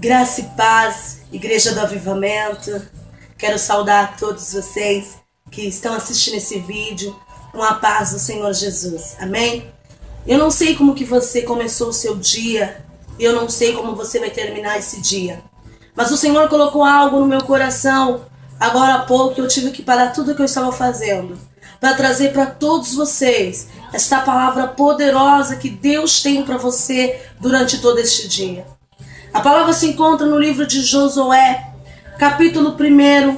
Graça e paz, Igreja do Avivamento. Quero saudar todos vocês que estão assistindo esse vídeo com a paz do Senhor Jesus. Amém? Eu não sei como que você começou o seu dia, eu não sei como você vai terminar esse dia. Mas o Senhor colocou algo no meu coração, agora há pouco eu tive que parar tudo o que eu estava fazendo, para trazer para todos vocês esta palavra poderosa que Deus tem para você durante todo este dia. A palavra se encontra no livro de Josué, capítulo 1,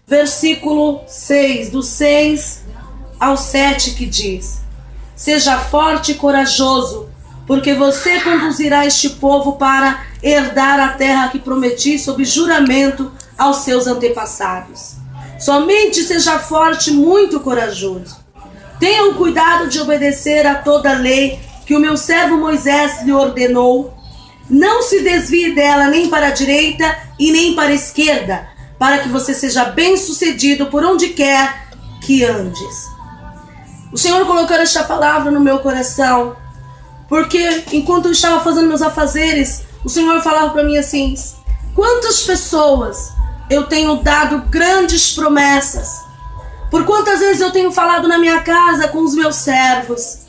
versículo 6, do 6 ao 7, que diz: Seja forte e corajoso, porque você conduzirá este povo para herdar a terra que prometi sob juramento aos seus antepassados. Somente seja forte e muito corajoso. Tenha o cuidado de obedecer a toda a lei que o meu servo Moisés lhe ordenou. Não se desvie dela nem para a direita e nem para a esquerda, para que você seja bem-sucedido por onde quer que andes. O Senhor colocou esta palavra no meu coração, porque enquanto eu estava fazendo meus afazeres, o Senhor falava para mim assim: quantas pessoas eu tenho dado grandes promessas, por quantas vezes eu tenho falado na minha casa com os meus servos,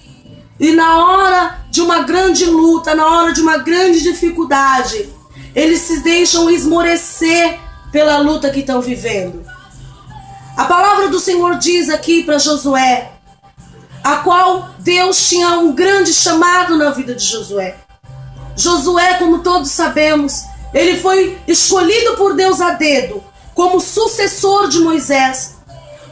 e na hora de uma grande luta, na hora de uma grande dificuldade, eles se deixam esmorecer pela luta que estão vivendo. A palavra do Senhor diz aqui para Josué, a qual Deus tinha um grande chamado na vida de Josué. Josué, como todos sabemos, ele foi escolhido por Deus a dedo como sucessor de Moisés,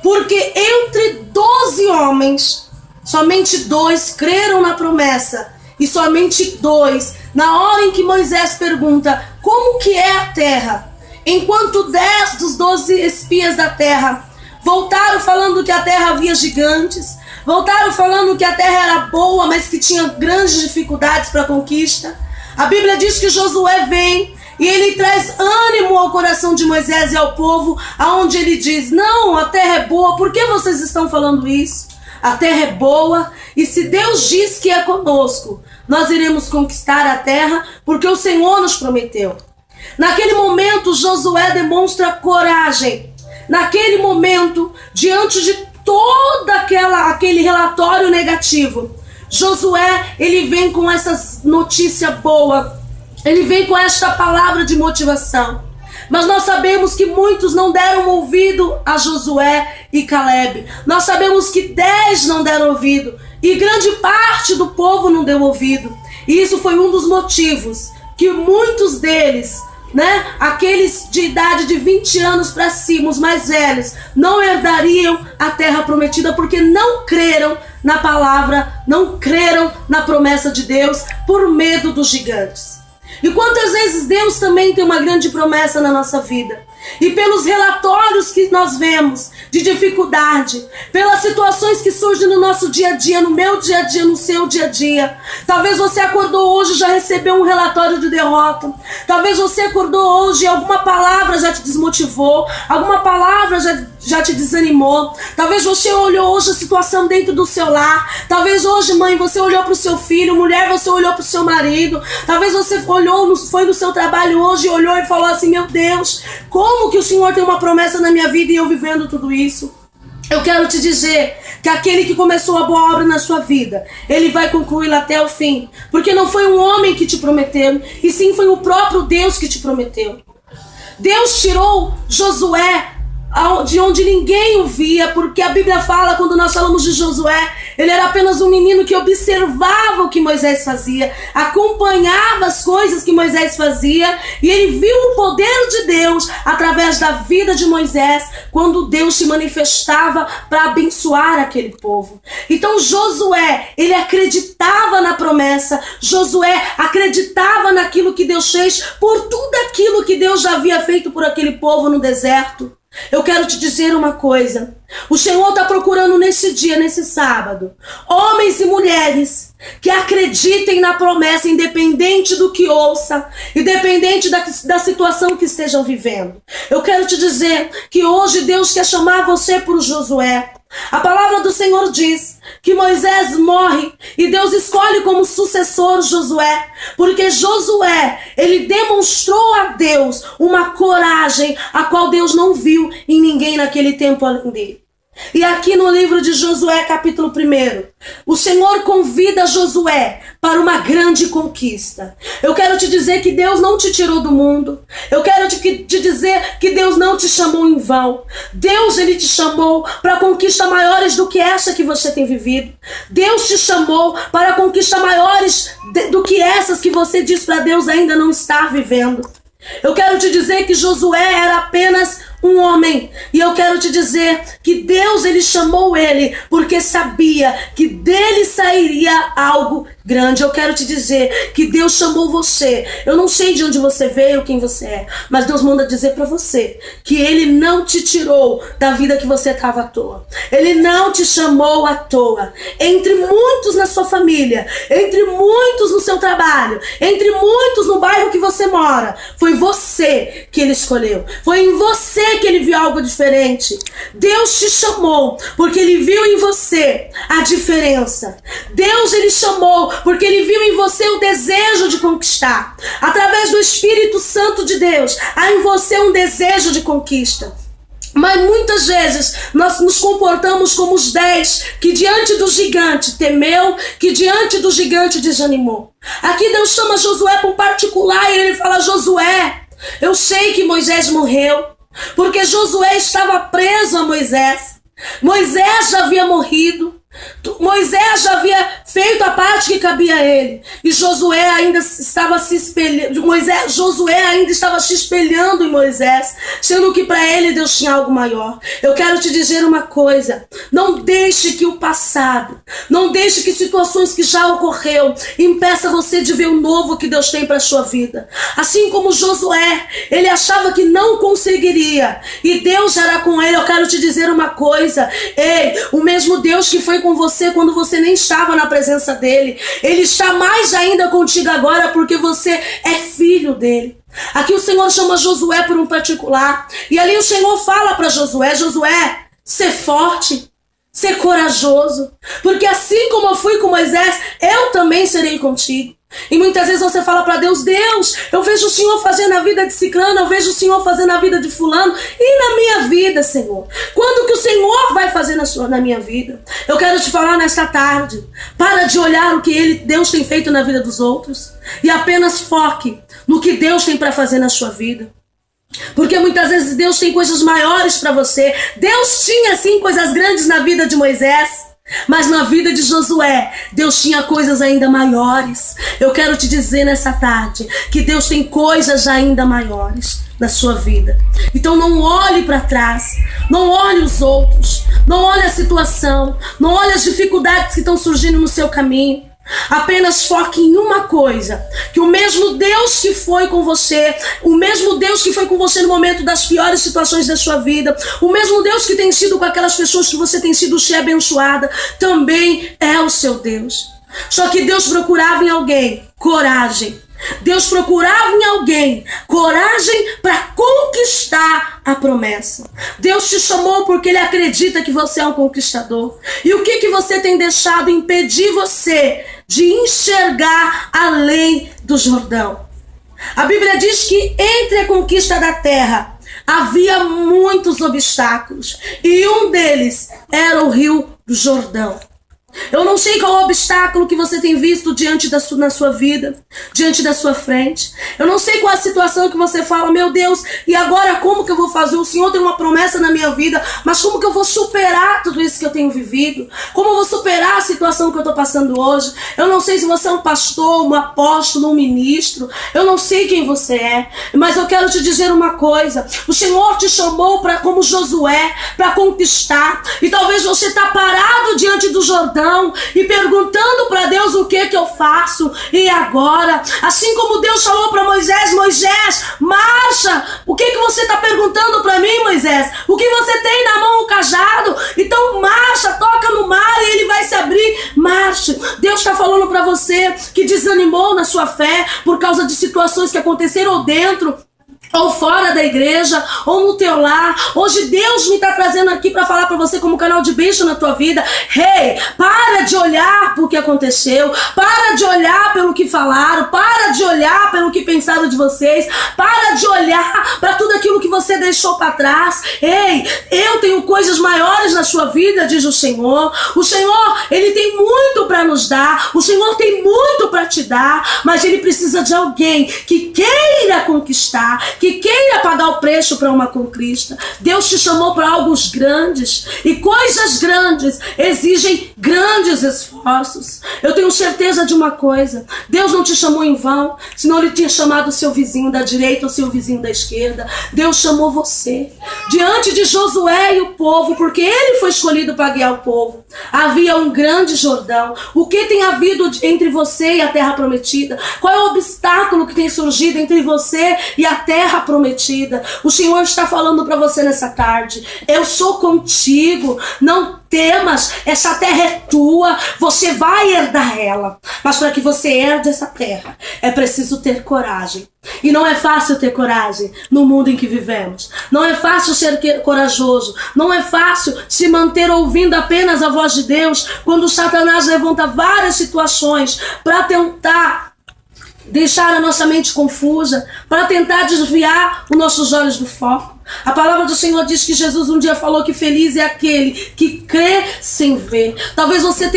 porque entre 12 homens, somente 2 creram na promessa, e somente 2, na hora em que Moisés pergunta como que é a terra, enquanto 10 dos 12 espias da terra voltaram falando que a terra havia gigantes, voltaram falando que a terra era boa, mas que tinha grandes dificuldades para a conquista. A Bíblia diz que Josué vem e ele traz ânimo ao coração de Moisés e ao povo, aonde ele diz: não, a terra é boa, por que vocês estão falando isso? A terra é boa, e se Deus diz que é conosco, nós iremos conquistar a terra, porque o Senhor nos prometeu. Naquele momento, Josué demonstra coragem. Naquele momento, diante de todo aquele relatório negativo, Josué, ele vem com essa notícia boa, ele vem com esta palavra de motivação. Mas nós sabemos que muitos não deram ouvido a Josué e Caleb. Nós sabemos que 10 não deram ouvido e grande parte do povo não deu ouvido. E isso foi um dos motivos que muitos deles, aqueles de idade de 20 anos para cima, os mais velhos, não herdariam a terra prometida porque não creram na palavra, não creram na promessa de Deus por medo dos gigantes. E quantas vezes Deus também tem uma grande promessa na nossa vida, e pelos relatórios que nós vemos de dificuldade, pelas situações que surgem no nosso dia a dia, no meu dia a dia, no seu dia a dia, talvez você acordou hoje e já recebeu um relatório de derrota, talvez você acordou hoje e alguma palavra já te desmotivou, alguma palavra já te desanimou, talvez você olhou hoje a situação dentro do seu lar, talvez hoje, mãe, você olhou para o seu filho, mulher, você olhou para o seu marido, talvez você foi no seu trabalho hoje e olhou e falou assim: meu Deus, como que o Senhor tem uma promessa na minha vida e eu vivendo tudo isso? Eu quero te dizer que aquele que começou a boa obra na sua vida, ele vai concluí-la até o fim, porque não foi um homem que te prometeu, e sim foi o próprio Deus que te prometeu. Deus tirou Josué de onde ninguém o via, porque a Bíblia fala, quando nós falamos de Josué, ele era apenas um menino que observava o que Moisés fazia, acompanhava as coisas que Moisés fazia, e ele viu o poder de Deus através da vida de Moisés, quando Deus se manifestava para abençoar aquele povo. Então Josué, ele acreditava na promessa, Josué acreditava naquilo que Deus fez, por tudo aquilo que Deus já havia feito por aquele povo no deserto. Eu quero te dizer uma coisa: o Senhor está procurando nesse dia, nesse sábado, homens e mulheres que acreditem na promessa, independente do que ouça, independente da situação que estejam vivendo. Eu quero te dizer que hoje Deus quer chamar você por Josué. A palavra do Senhor diz que Moisés morre e Deus escolhe como sucessor Josué, porque Josué, ele demonstrou a Deus uma coragem a qual Deus não viu em ninguém naquele tempo além dele. E aqui no livro de Josué, capítulo 1, o Senhor convida Josué para uma grande conquista. Eu quero te dizer que Deus não te tirou do mundo. Eu quero te dizer que Deus não te chamou em vão. Deus, ele te chamou para conquistas maiores do que essa que você tem vivido. Deus te chamou para conquistas maiores do que essas que você diz para Deus ainda não estar vivendo. Eu quero te dizer que Josué era apenas um homem, e eu quero te dizer que Deus, ele chamou ele porque sabia que dele sairia algo grande. Eu quero te dizer que Deus chamou você. Eu não sei de onde você veio, quem você é, mas Deus manda dizer para você que ele não te tirou da vida que você estava à toa. Ele não te chamou à toa. Entre muitos na sua família, entre muitos no seu trabalho, entre muitos no bairro que você mora, foi você que ele escolheu. Foi em você que ele viu algo diferente. Deus te chamou porque ele viu em você a diferença. Deus, ele chamou porque ele viu em você o desejo de conquistar. Através do Espírito Santo de Deus, há em você um desejo de conquista. Mas muitas vezes nós nos comportamos como os 10 que diante do gigante temeu, que diante do gigante desanimou. Aqui Deus chama Josué para um particular e ele fala: Josué, eu sei que Moisés morreu, porque Josué estava preso a Moisés. Moisés já havia morrido. Moisés já havia feito a parte que cabia a ele. E Josué ainda estava se espelhando. Josué ainda estava se espelhando em Moisés, sendo que para ele Deus tinha algo maior. Eu quero te dizer uma coisa: não deixe que o passado, não deixe que situações que já ocorreu impeça você de ver o novo que Deus tem para a sua vida. Assim como Josué, ele achava que não conseguiria e Deus era com ele. Eu quero te dizer uma coisa: ei, o mesmo Deus que foi com você quando você nem estava na presença dele, ele está mais ainda contigo agora, porque você é filho dele. Aqui o Senhor chama Josué por um particular, e ali o Senhor fala para Josué: Josué, ser forte, ser corajoso, porque assim como eu fui com Moisés, eu também serei contigo. E muitas vezes você fala para Deus: Deus, eu vejo o Senhor fazendo a vida de ciclano, eu vejo o Senhor fazendo a vida de fulano, e na minha vida, Senhor? Quando que o Senhor vai fazer na minha vida? Eu quero te falar nesta tarde: para de olhar o que Deus tem feito na vida dos outros e apenas foque no que Deus tem para fazer na sua vida. Porque muitas vezes Deus tem coisas maiores para você. Deus tinha sim coisas grandes na vida de Moisés, mas na vida de Josué, Deus tinha coisas ainda maiores. Eu quero te dizer nessa tarde que Deus tem coisas ainda maiores na sua vida. Então não olhe para trás, não olhe os outros, não olhe a situação, não olhe as dificuldades que estão surgindo no seu caminho. Apenas foque em uma coisa: que o mesmo Deus que foi com você, o mesmo Deus que foi com você no momento das piores situações da sua vida, o mesmo Deus que tem sido com aquelas pessoas que você tem sido abençoada, também é o seu Deus. Só que Deus procurava em alguém coragem. Deus procurava em alguém coragem para conquistar a promessa. Deus te chamou porque Ele acredita que você é um conquistador. E o que você tem deixado impedir você de enxergar além do Jordão? A Bíblia diz que entre a conquista da terra havia muitos obstáculos, e um deles era o Rio do Jordão. Eu não sei qual é o obstáculo que você tem visto na sua vida, diante da sua frente. Eu não sei qual é a situação que você fala: meu Deus, e agora como que eu vou fazer? O Senhor tem uma promessa na minha vida, mas como que eu vou superar tudo isso que eu tenho vivido? Como eu vou superar a situação que eu estou passando hoje? Eu não sei se você é um pastor, um apóstolo, um ministro. Eu não sei quem você é, mas eu quero te dizer uma coisa: o Senhor te chamou como Josué para conquistar. E talvez você está parado diante do Jordão e perguntando para Deus: o que eu faço? E agora? Assim como Deus falou para Moisés: Moisés, marcha. O que você está perguntando para mim, Moisés? O que você tem na mão? O cajado? Então marcha, toca no mar e ele vai se abrir. Marche. Deus está falando para você que desanimou na sua fé por causa de situações que aconteceram dentro ou fora da igreja, ou no teu lar. Hoje Deus me está trazendo aqui para falar para você como canal de bênção na tua vida. Hey, para de olhar por que aconteceu, para de olhar pelo que falaram, para de olhar pelo que pensaram de vocês, para de olhar para tudo aquilo que você deixou para trás. Ei, eu tenho coisas maiores na sua vida, diz o Senhor. O Senhor, Ele tem muito para nos dar, o Senhor tem muito para te dar, mas Ele precisa de alguém que queira conquistar, que queira pagar o preço para uma conquista. Deus te chamou para algo grandes, e coisas grandes exigem grandes esforços. Eu tenho certeza de uma coisa: Deus não te chamou em vão, senão Ele tinha chamado o seu vizinho da direita ou o seu vizinho da esquerda. Deus chamou você diante de Josué e o povo, porque ele foi escolhido para guiar o povo. Havia um grande Jordão. O que tem havido entre você e a terra prometida? Qual é o obstáculo que tem surgido entre você e a terra prometida? O Senhor está falando para você nessa tarde: eu sou contigo, não temas, essa terra é tua, você vai herdar ela. Mas para que você herde essa terra, é preciso ter coragem. E não é fácil ter coragem no mundo em que vivemos. Não é fácil ser corajoso. Não é fácil se manter ouvindo apenas a voz de Deus quando Satanás levanta várias situações para tentar deixar a nossa mente confusa, para tentar desviar os nossos olhos do foco. A palavra do Senhor diz que Jesus um dia falou que feliz é aquele que crê sem ver. Talvez você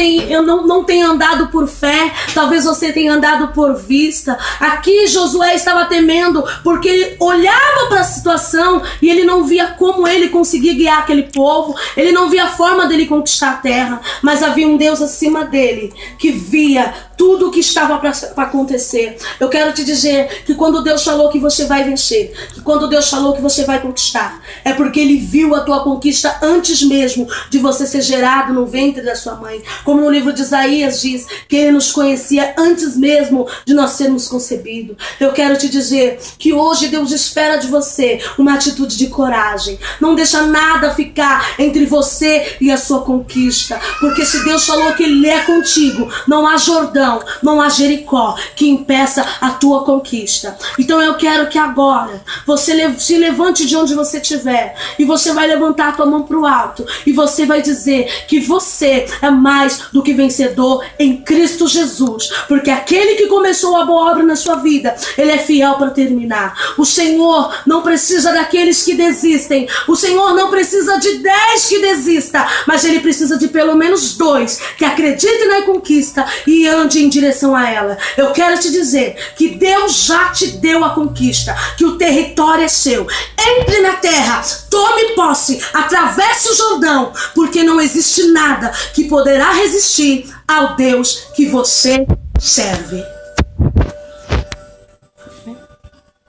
não tenha andado por fé, talvez você tenha andado por vista. Aqui Josué estava temendo porque ele olhava para a situação e ele não via como ele conseguia guiar aquele povo, ele não via a forma dele conquistar a terra, mas havia um Deus acima dele que via tudo o que estava para acontecer. Eu quero te dizer que quando Deus falou que você vai vencer, que quando Deus falou que você vai conquistar, é porque Ele viu a tua conquista antes mesmo de você ser gerado no ventre da sua mãe. Como no livro de Isaías diz, que Ele nos conhecia antes mesmo de nós sermos concebidos. Eu quero te dizer que hoje Deus espera de você uma atitude de coragem. Não deixa nada ficar entre você e a sua conquista, porque se Deus falou que Ele é contigo, não há Jordão, não há Jericó que impeça a tua conquista. Então eu quero que agora você se levante de onde você estiver e você vai levantar a tua mão para o alto e você vai dizer que você é mais do que vencedor em Cristo Jesus, porque aquele que começou a boa obra na sua vida, Ele é fiel para terminar. O Senhor não precisa daqueles que desistem, o Senhor não precisa de 10 que desista, mas Ele precisa de pelo menos 2 que acreditem na conquista e ande em direção a ela. Eu quero te dizer que Deus já te deu a conquista, que o território é seu. Entre na terra, tome posse, atravesse o Jordão, porque não existe nada que poderá resistir ao Deus que você serve.